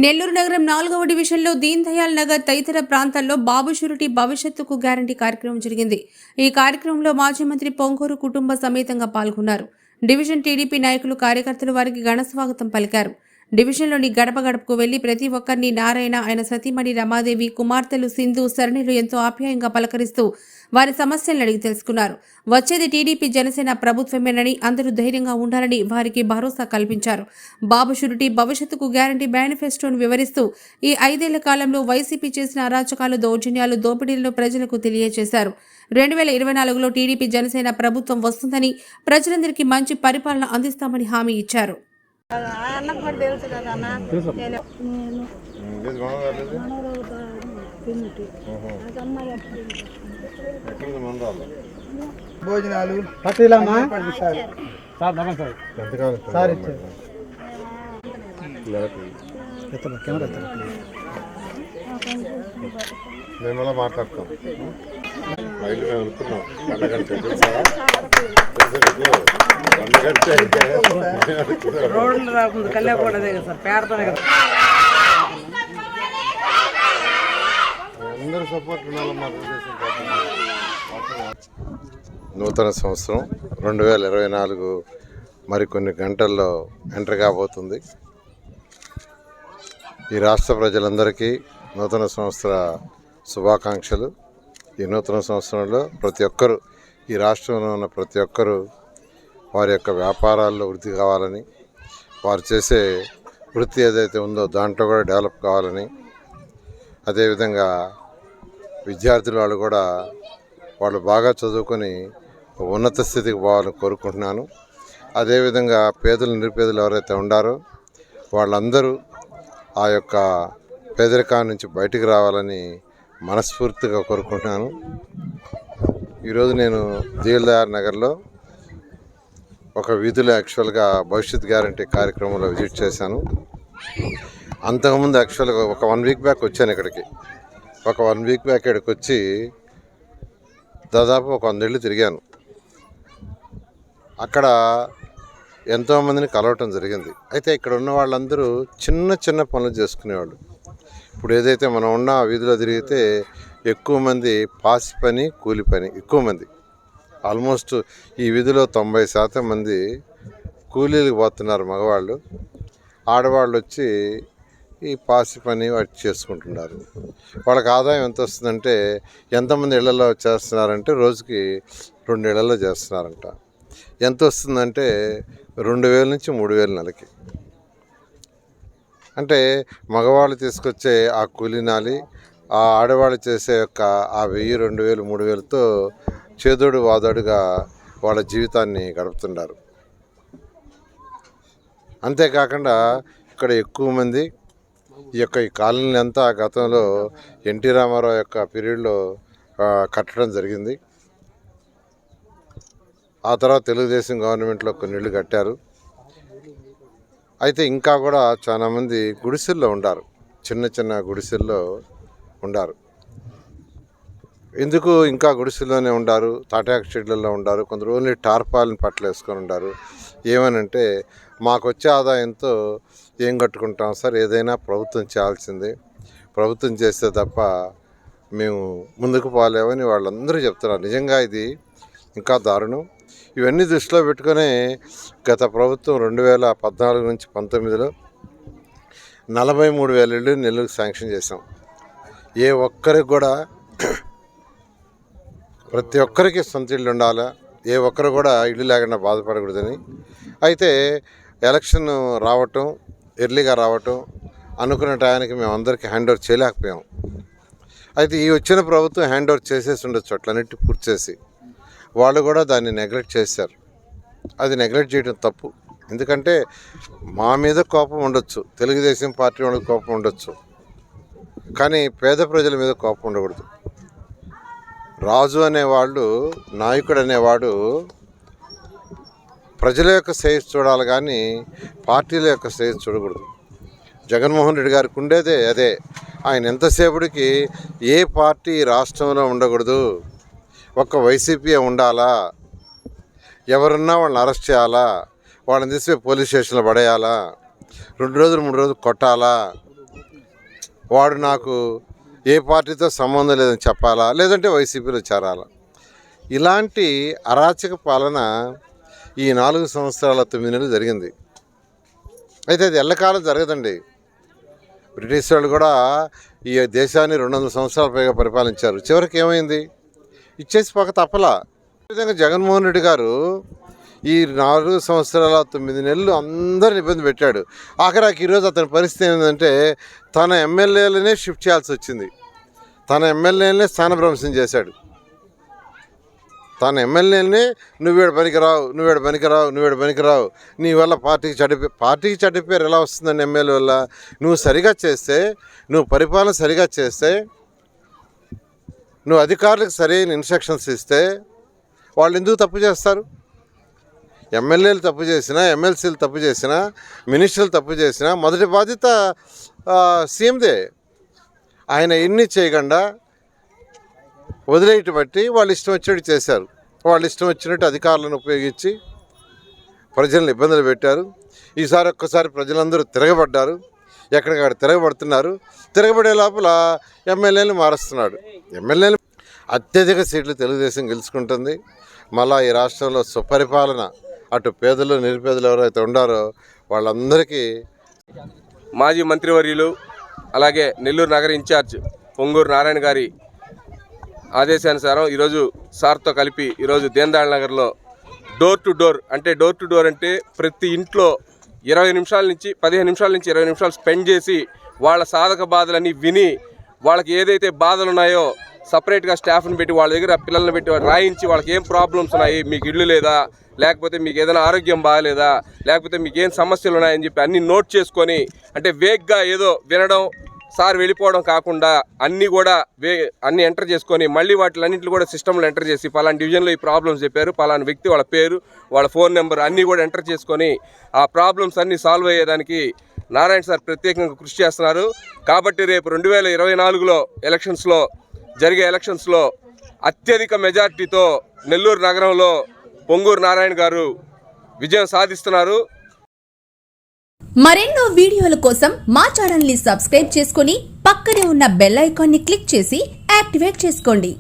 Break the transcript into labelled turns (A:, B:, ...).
A: నెల్లూరు నగరం 4వ డివిజన్లో దీన్ దయాల్ నగర్ తదితర ప్రాంతాల్లో బాబు షూరిటీ భవిష్యత్తుకు గ్యారంటీ కార్యక్రమం జరిగింది. ఈ కార్యక్రమంలో మాజీ మంత్రి పొంగూరు కుటుంబ సమేతంగా పాల్గొన్నారు. డివిజన్ టీడీపీ నాయకులు, కార్యకర్తలు వారికి ఘన స్వాగతం పలికారు. డివిజన్లోని గడప గడపకు వెళ్లి ప్రతి ఒక్కరిని నారాయణ, ఆయన సతీమణి రమాదేవి, కుమార్తెలు సింధు, సరణిలు ఎంతో ఆప్యాయంగా పలకరిస్తూ వారి సమస్యలను అడిగి తెలుసుకున్నారు. వచ్చేది టీడీపీ జనసేన ప్రభుత్వమేనని, అందరూ ధైర్యంగా ఉండాలని వారికి భరోసా కల్పించారు. బాబు షూరిటీ భవిష్యత్తుకు గ్యారంటీ మేనిఫెస్టోను వివరిస్తూ ఈ 5 ఏళ్ల కాలంలో వైసీపీ చేసిన అరాచకాలు, దౌర్జన్యాలు, దోపిడీలను ప్రజలకు తెలియజేశారు. 2024లో టీడీపీ జనసేన ప్రభుత్వం వస్తుందని, ప్రజలందరికీ మంచి పరిపాలన అందిస్తామని హామీ ఇచ్చారు.
B: భోజనాలు
C: మేము మాట్లాడతాం.
B: రోడ్లు రాకుండా కళ్ళకూడదే కదా సార్, పేడతానే కదా.
C: అందరూ సపోర్ట్ ఉండాలమ్మా. నూతన సంవత్సరం 2024 మరికొన్ని గంటల్లో ఎంటర్ కాబోతుంది. ఈ రాష్ట్ర ప్రజలందరికీ నూతన సంవత్సర శుభాకాంక్షలు. ఈ నూతన సంవత్సరంలో ప్రతి ఒక్కరూ, ఈ రాష్ట్రంలో ఉన్న ప్రతి ఒక్కరూ వారి యొక్క వ్యాపారాల్లో వృద్ధి కావాలని, వారు చేసే వృత్తి ఏదైతే ఉందో దాంట్లో కూడా డెవలప్ కావాలని, అదేవిధంగా విద్యార్థులు వాళ్ళు బాగా చదువుకొని ఉన్నత స్థితికి పోవాలని కోరుకుంటున్నాను. అదేవిధంగా పేదలు, నిరుపేదలు ఎవరైతే ఉండారో వాళ్ళందరూ ఆ యొక్క పేదరికాన్ని నుంచి బయటికి రావాలని మనస్ఫూర్తిగా కోరుకుంటున్నాను. ఈరోజు నేను దీన్ దయాల్ నగర్లో ఒక వీధిలో యాక్చువల్గా భవిష్యత్ గ్యారంటీ కార్యక్రమంలో విజిట్ చేశాను. అంతకుముందు యాక్చువల్గా ఒక 1 వీక్ బ్యాక్ వచ్చాను ఇక్కడికి. ఒక 1 వీక్ బ్యాక్ ఇక్కడికి వచ్చి దాదాపు ఒక 100 ఇళ్ళు తిరిగాను. అక్కడ ఎంతోమందిని కలవటం జరిగింది. అయితే ఇక్కడ ఉన్న వాళ్ళందరూ చిన్న చిన్న పనులు చేసుకునేవాళ్ళు. ఇప్పుడు ఏదైతే మనం ఉన్న వీధిలో తిరిగితే ఎక్కువ మంది పాసి పని, కూలి పని ఎక్కువ మంది. ఆల్మోస్ట్ ఈ వీధిలో 90% మంది కూలీలకు పోతున్నారు మగవాళ్ళు. ఆడవాళ్ళు వచ్చి ఈ పాసి పని వాటి చేసుకుంటున్నారు. వాళ్ళకి ఆదాయం ఎంత వస్తుందంటే, ఎంతమంది ఇళ్లలో చేస్తున్నారంటే రోజుకి 2 ఇళ్లలో చేస్తున్నారంట. ఎంత వస్తుందంటే 2000 నుంచి 3000 నెలకి. అంటే మగవాళ్ళు తీసుకొచ్చే ఆ కూలీనాలి, ఆ ఆడవాళ్ళు చేసే యొక్క ఆ 1000, 2000, 3000తో చేదోడు వాదోడుగా వాళ్ళ జీవితాన్ని గడుపుతున్నారు. అంతేకాకుండా ఇక్కడ ఎక్కువ మంది ఈ కాలనీ అంతా గతంలో ఎన్టీ రామారావు యొక్క పీరియడ్లో కట్టడం జరిగింది. ఆ తర్వాత తెలుగుదేశం గవర్నమెంట్లో కొన్ని ఇళ్ళు కట్టారు. అయితే ఇంకా కూడా చాలామంది గుడిసెల్లో ఉండారు, చిన్న చిన్న గుడిసెల్లో ఉండారు. ఎందుకు ఇంకా గుడిసెల్లోనే ఉండారు, తాటాకు షెడ్లలో ఉండారు, కొందరు ఓన్లీ టార్పాలిన్ పట్టలు వేసుకొని ఉండారు. ఏమనంటే, మాకు వచ్చే ఆదాయంతో ఏం కట్టుకుంటాం సార్, ఏదైనా ప్రభుత్వం చేయాల్సిందే, ప్రభుత్వం చేస్తే తప్ప మేము ముందుకు పోలేమని వాళ్ళందరూ చెప్తున్నారు. నిజంగా ఇది ఇంకా దారుణం. ఇవన్నీ దృష్టిలో పెట్టుకొని గత ప్రభుత్వం 2014 నుంచి 19లో 43,000 ఇళ్ళు నెల్లూరుకు శాంక్షన్ చేశాం. ఏ ఒక్కరికి కూడా, ప్రతి ఒక్కరికి సొంత ఇళ్ళు ఉండాలా, ఏ ఒక్కరు కూడా ఇల్లు లేకుండా బాధపడకూడదని. అయితే ఎలక్షన్ రావటం, ఎర్లీగా రావటం, అనుకున్న టయానికి మేము అందరికీ హ్యాండ్ ఓవర్ చేయలేకపోయాం. అయితే ఈ వచ్చిన ప్రభుత్వం హ్యాండ్ ఓవర్ చేసేసి ఉండొచ్చు, అట్లన్నిటి పూర్తి చేసి. వాళ్ళు కూడా దాన్ని నెగ్లెక్ట్ చేశారు. అది నెగ్లెక్ట్ చేయడం తప్పు. ఎందుకంటే మా మీద కోపం ఉండొచ్చు, తెలుగుదేశం పార్టీ వాళ్ళకి కోపం ఉండొచ్చు, కానీ పేద ప్రజల మీద కోపం ఉండకూడదు. రాజు అనేవాళ్ళు, నాయకుడు అనేవాడు ప్రజల యొక్క శ్రేయస్సు చూడాలి కానీ పార్టీల యొక్క శ్రేయస్సు చూడకూడదు. జగన్మోహన్ రెడ్డి గారికి ఉండేదే అదే. ఆయన ఎంతసేపటికి ఏ పార్టీ రాష్ట్రంలో ఉండకూడదు, ఒక్క వైసీపీ ఉండాలా, ఎవరున్నా వాళ్ళని అరెస్ట్ చేయాలా, వాళ్ళని తీసుకుపోయి పోలీస్ స్టేషన్లో పడేయాలా, 2 రోజులు 3 రోజులు కొట్టాలా, వాడు నాకు ఏ పార్టీతో సంబంధం లేదని చెప్పాలా, లేదంటే వైసీపీలో చేరాలా. ఇలాంటి అరాచక పాలన ఈ 4 సంవత్సరాల 9 నెలలు జరిగింది. అయితే అది ఎల్లకాలం జరగదండి. బ్రిటిష్ వాళ్ళు కూడా ఈ దేశాన్ని 200 సంవత్సరాల పైగా పరిపాలించారు. చివరికి ఏమైంది? ఇచ్చేసి పక్క తప్పలా. విధంగా జగన్మోహన్ రెడ్డి గారు ఈ 4 సంవత్సరాల 9 నెలలు అందరిని ఇబ్బంది పెట్టాడు. ఆఖరికి ఈరోజు అతని పరిస్థితి ఏంటంటే తన ఎమ్మెల్యేలనే షిఫ్ట్ చేయాల్సి వచ్చింది. తన ఎమ్మెల్యేలనే స్థానభ్రంశం చేశాడు. తన ఎమ్మెల్యేని నువ్వేడు పనికిరావు, నీ వల్ల పార్టీకి చెడ్డ పేరు ఎలా వస్తుందండి? ఎమ్మెల్యే వల్ల నువ్వు సరిగా చేస్తే, నువ్వు పరిపాలన సరిగా చేస్తే, నువ్వు అధికారులకు సరైన ఇన్స్ట్రక్షన్స్ ఇస్తే వాళ్ళు ఎందుకు తప్పు చేస్తారు? ఎమ్మెల్యేలు తప్పు చేసినా, ఎమ్మెల్సీలు తప్పు చేసినా, మినిస్టర్లు తప్పు చేసినా మొదటి బాధ్యత సీఎందే. ఆయన ఎన్ని చేయకుండా వదిలేయటం బట్టి వాళ్ళు ఇష్టం వచ్చినట్టు చేశారు. వాళ్ళు ఇష్టం వచ్చినట్టు అధికారులను ఉపయోగించి ప్రజలను ఇబ్బందులు పెట్టారు. ఈసారి ఒక్కసారి ప్రజలందరూ తిరగబడ్డారు. ఎక్కడికక్కడ తిరగబడుతున్నారు. తిరగబడే లోపల ఎమ్మెల్యేలు మారుస్తున్నాడు. ఎమ్మెల్యేలు అత్యధిక సీట్లు తెలుగుదేశం గెలుచుకుంటుంది. మళ్ళా ఈ రాష్ట్రంలో సుపరిపాలన అటు పేదలు నిరుపేదలు ఎవరైతే ఉండారో వాళ్ళందరికీ
D: మాజీ మంత్రివర్యులు అలాగే నెల్లూరు నగర ఇన్ఛార్జ్ పొంగూరు నారాయణ గారి ఆదేశానుసారం ఈరోజు సార్తో కలిపి ఈరోజు దీనదయాళ్ నగర్లో డోర్ టు డోర్ అంటే ప్రతి ఇంట్లో 15 నిమిషాల నుంచి 20 నిమిషాలు స్పెండ్ చేసి వాళ్ళ సాధక బాధలన్నీ విని వాళ్ళకి ఏదైతే బాధలు ఉన్నాయో సపరేట్గా స్టాఫ్ని పెట్టి వాళ్ళ దగ్గర పిల్లల్ని పెట్టి రాయించి వాళ్ళకి ఏం ప్రాబ్లమ్స్ ఉన్నాయి, మీకు ఇల్లు లేదా, లేకపోతే మీకు ఏదైనా ఆరోగ్యం బాగాలేదా, లేకపోతే మీకు ఏం సమస్యలు ఉన్నాయని చెప్పి అన్నీ నోట్ చేసుకొని, అంటే వేగ్గా ఏదో వినడం సార్ వెళ్ళిపోవడం కాకుండా అన్నీ ఎంటర్ చేసుకొని మళ్ళీ వాటిలన్నింటిలో కూడా సిస్టంలో ఎంటర్ చేసి పలానా డివిజన్లో ఈ ప్రాబ్లమ్స్ చెప్పారు, పలానా వ్యక్తి వాళ్ళ పేరు, వాళ్ళ ఫోన్ నెంబర్ అన్నీ కూడా ఎంటర్ చేసుకొని ఆ ప్రాబ్లమ్స్ అన్నీ సాల్వ్ అయ్యేదానికి నారాయణ సార్ ప్రత్యేకంగా కృషి చేస్తున్నారు. కాబట్టి రేపు 2024లో జరిగే ఎలక్షన్స్లో అత్యధిక మెజార్టీతో నెల్లూరు నగరంలో పొంగూరు నారాయణ గారు విజయం సాధిస్తున్నారు.
E: మరెన్నో వీడియోల కోసం మా ఛానల్ ని సబ్స్క్రైబ్ చేసుకుని పక్కనే ఉన్న బెల్ ఐకాన్ ని క్లిక్ చేసి యాక్టివేట్ చేసుకోండి.